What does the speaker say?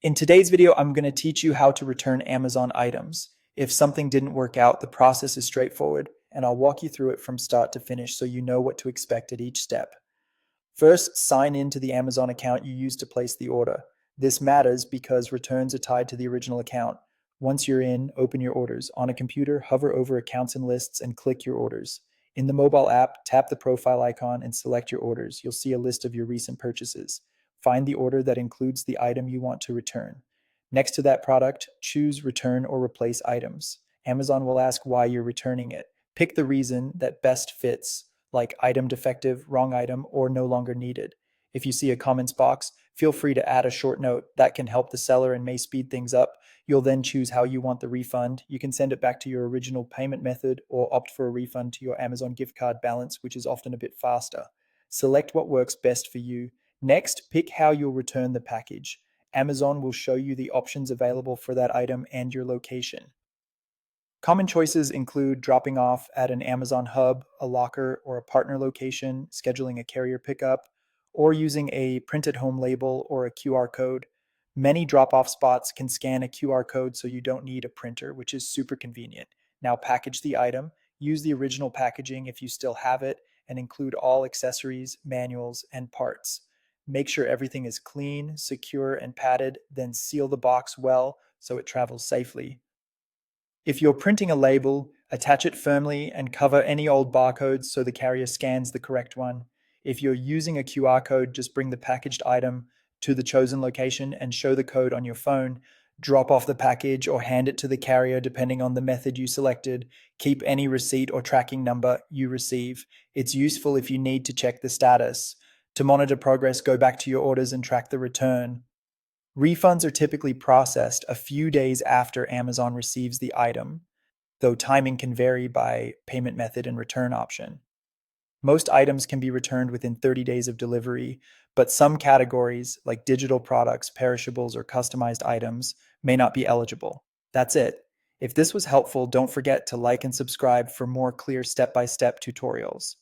In today's video, I'm going to teach you how to return Amazon items. If something didn't work out, the process is straightforward, and I'll walk you through it from start to finish so you know what to expect at each step. First, sign in to the Amazon account you used to place the order. This matters because returns are tied to the original account. Once you're in, open your orders. On a computer, hover over accounts and lists and click your orders. In the mobile app, tap the profile icon and select your orders. You'll see a list of your recent purchases. Find the order that includes the item you want to return. Next to that product, choose Return or Replace Items. Amazon will ask why you're returning it. Pick the reason that best fits, like item defective, wrong item, or no longer needed. If you see a comments box, feel free to add a short note that can help the seller and may speed things up. You'll then choose how you want the refund. You can send it back to your original payment method or opt for a refund to your Amazon gift card balance, which is often a bit faster. Select what works best for you. Next, pick how you'll return the package. Amazon will show you the options available for that item and your location. Common choices include dropping off at an Amazon hub, a locker, or a partner location, scheduling a carrier pickup, or using a printed home label or a QR code. Many drop off spots can scan a QR code so you don't need a printer, which is super convenient. Now, package the item, use the original packaging if you still have it, and include all accessories, manuals, and parts. Make sure everything is clean, secure, and padded, then seal the box well so it travels safely. If you're printing a label, attach it firmly and cover any old barcodes so the carrier scans the correct one. If you're using a QR code, just bring the packaged item to the chosen location and show the code on your phone. Drop off the package or hand it to the carrier depending on the method you selected. Keep any receipt or tracking number you receive. It's useful if you need to check the status. To monitor progress, go back to your orders and track the return. Refunds are typically processed a few days after Amazon receives the item, though timing can vary by payment method and return option. Most items can be returned within 30 days of delivery, but some categories, like digital products, perishables, or customized items, may not be eligible. That's it. If this was helpful, don't forget to like and subscribe for more clear step-by-step tutorials.